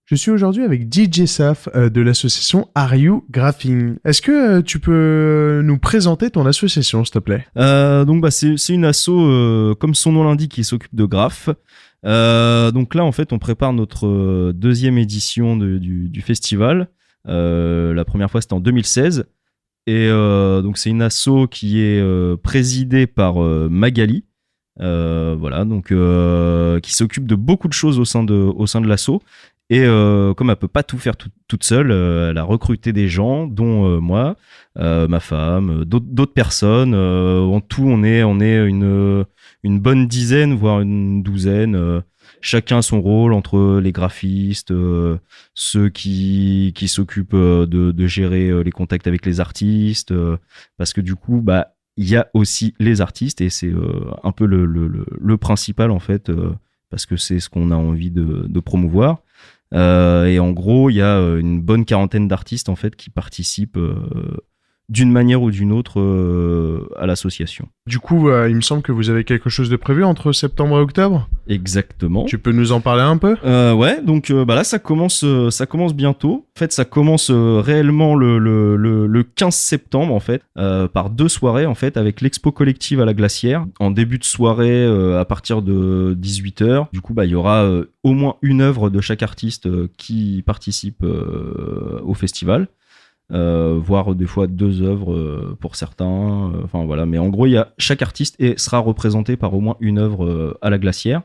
Je suis aujourd'hui avec DJ Saf de l'association Are You Graphing. Est-ce que tu peux nous présenter ton association, s'il te plaît? C'est une asso, comme son nom l'indique, qui s'occupe de graphes. Donc là, en fait, on prépare notre deuxième édition du festival. La première fois, c'était en 2016. Et donc, c'est une asso qui est présidée par Magali. Qui s'occupe de beaucoup de choses au sein de l'asso. Et comme elle peut pas tout faire toute seule, elle a recruté des gens, dont moi, ma femme, d'autres personnes. En tout, on est une bonne dizaine, voire une douzaine. Chacun a son rôle entre les graphistes, ceux qui s'occupent de gérer les contacts avec les artistes, parce que du coup, il y a aussi les artistes et c'est un peu le principal en fait, parce que c'est ce qu'on a envie de promouvoir. Et en gros, il y a une bonne quarantaine d'artistes en fait qui participent d'une manière ou d'une autre à l'association. Du coup, il me semble que vous avez quelque chose de prévu entre septembre et octobre. Exactement. Tu peux nous en parler un peu? Ouais, donc là ça commence bientôt. En fait, ça commence réellement le 15 septembre en fait, par 2 soirées en fait, avec l'expo collective à la Glacière. En début de soirée, à partir de 18h, du coup il y aura au moins une œuvre de chaque artiste qui participe au festival. Voire des fois 2 œuvres pour certains. Mais en gros, chaque artiste sera représenté par au moins une œuvre à la Glacière.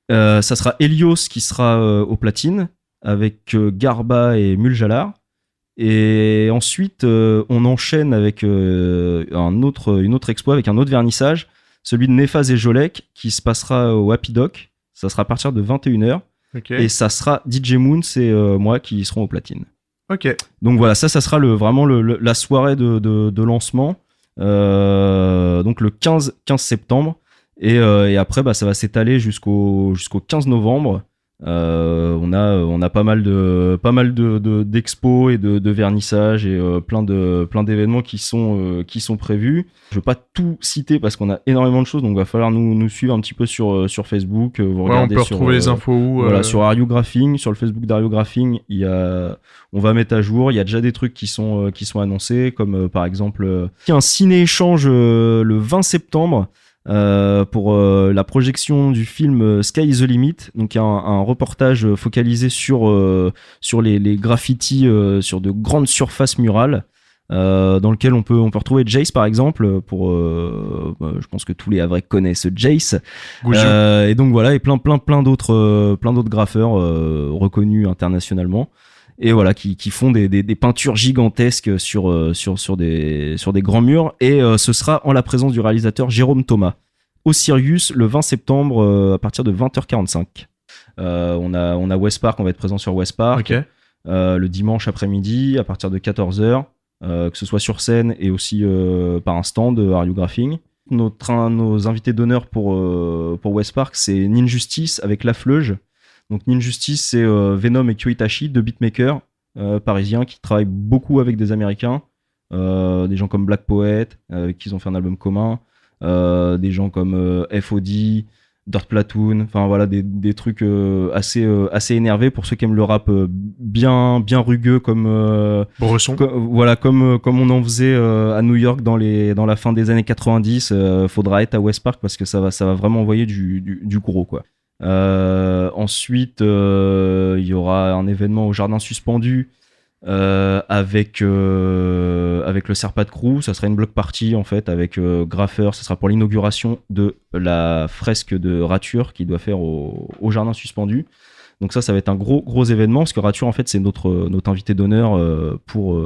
Ça sera Helios qui sera au platine avec Garba et Muljalar. Et ensuite, on enchaîne avec une autre expo avec un autre vernissage, celui de Néphaz et Jolek qui se passera au Happy Doc. Ça sera à partir de 21h. Okay. Et ça sera DJ Moon, c'est moi qui seront au platine. Ok. Donc voilà, ça sera vraiment la soirée de lancement, donc le 15 septembre, et après ça va s'étaler jusqu'au 15 novembre. On a pas mal d'expos et de vernissages et plein d'événements qui sont prévus. Je veux pas tout citer parce qu'on a énormément de choses, donc va falloir nous suivre un petit peu sur Facebook. Vous regardez on peut retrouver les infos où sur Are You Graphing, sur le Facebook d'Are You Graphing, on va mettre à jour. Il y a déjà des trucs qui sont annoncés, comme par exemple un ciné-échange le 20 septembre. Pour la projection du film Sky is the Limit, donc un reportage focalisé sur les graffitis sur de grandes surfaces murales, dans lequel on peut retrouver Jace par exemple, je pense que tous les Havrais connaissent Jace, et donc voilà, et plein d'autres graffeurs reconnus internationalement. Et voilà, qui font des peintures gigantesques sur des grands murs. Et ce sera en la présence du réalisateur Jérôme Thomas au Sirius le 20 septembre à partir de 20h45. On a West Park, on va être présent sur West Park. Okay. Le dimanche après-midi à partir de 14h, que ce soit sur scène et aussi par un stand de Are You Graphing. Nos invités d'honneur pour West Park, c'est Ninjustice avec La Fleuge. Donc Ninjustice, c'est Venom et Kyoitachi, 2 beatmakers parisiens qui travaillent beaucoup avec des Américains, des gens comme Black Poet, avec qui ils ont fait un album commun, des gens comme FOD, Dirt Platoon, des trucs assez énervés pour ceux qui aiment le rap bien rugueux comme Bresson. Comme on en faisait à New York dans la fin des années 90. Faudra être à West Park parce que ça va vraiment envoyer du gros quoi. Ensuite, il y aura un événement au Jardin Suspendu avec le Serpat Crew. Ça sera une block party en fait avec graffeur. Ça sera pour l'inauguration de la fresque de Rature qu'il doit faire au Jardin Suspendu. Donc ça va être un gros événement parce que Rature en fait c'est notre invité d'honneur pour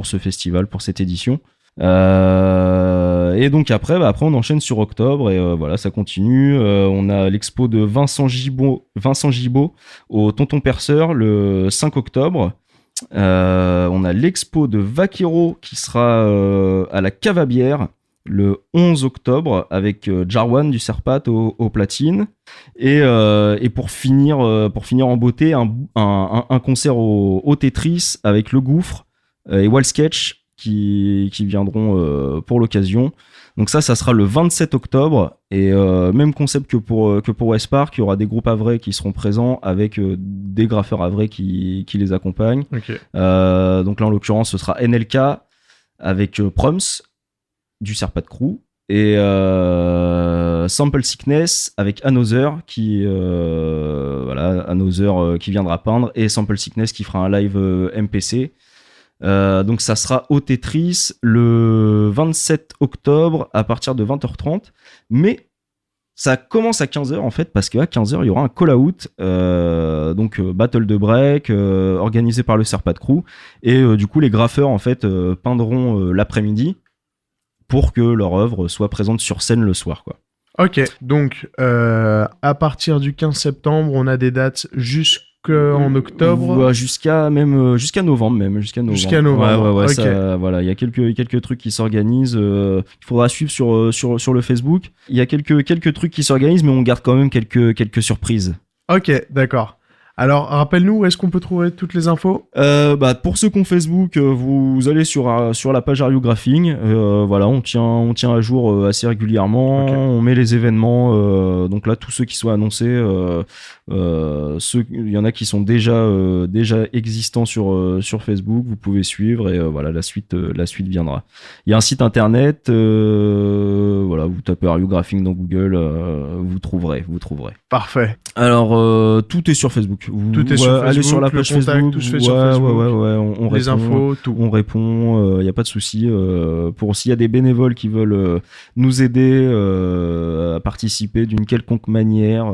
ce festival, pour cette édition. Et donc après on enchaîne sur octobre et voilà, ça continue. On a l'expo de Vincent Gibaud au Tonton Perceur le 5 octobre. On a l'expo de Vaquero qui sera à la Cave à Bière le 11 octobre avec Jarwan du Serpat au platine. Et pour finir en beauté, un concert au Tetris avec Le Gouffre et Wall Sketch qui viendront pour l'occasion. Donc ça sera le 27 octobre. Et même concept que pour Westpark, il y aura des groupes havrais qui seront présents avec des graffeurs havrais qui les accompagnent. Ok. Donc là, en l'occurrence, ce sera NLK avec Proms du Serpat Crew et Sample Sickness avec Another qui qui viendra peindre, et Sample Sickness qui fera un live MPC. Donc ça sera au Tetris le 27 octobre à partir de 20h30, mais ça commence à 15h en fait, parce qu'à 15h il y aura un call-out, donc battle de break organisé par le Serpat Crew, et du coup les graffeurs en fait peindront l'après-midi pour que leur œuvre soit présente sur scène le soir, quoi. Ok, donc à partir du 15 septembre, on a des dates jusqu'en octobre. Ouais, jusqu'à novembre. Jusqu'à novembre. Ouais, ok. ça, voilà, il y a quelques trucs qui s'organisent. Il faudra suivre sur le Facebook. Il y a quelques trucs qui s'organisent, mais on garde quand même quelques surprises. Ok, d'accord. Alors, rappelle-nous, où est-ce qu'on peut trouver toutes les infos ? Pour ceux qui ont Facebook, vous allez sur la page Are You Graphing. Voilà, on tient à jour assez régulièrement. Okay. On met les événements. Donc là, tous ceux qui sont annoncés, il y en a qui sont déjà existants sur Facebook. Vous pouvez suivre, et voilà, la suite viendra. Il y a un site internet. Voilà, vous tapez Are You Graphing dans Google, vous trouverez. Parfait. Alors, tout est sur Facebook. Tout est sur Facebook, allez sur la page le contact, Facebook. tout se fait sur Facebook. On les répond, infos, tout. on répond. Il y a pas de souci. Pour s'il y a des bénévoles qui veulent nous aider à participer d'une quelconque manière,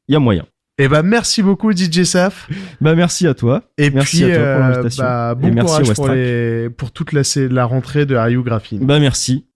il y a moyen. Eh ben, merci beaucoup DJ Saf. Merci à toi. Et merci puis, à toi pour l'invitation. Bon et merci courage pour toute la rentrée de Are You Graphing. Merci.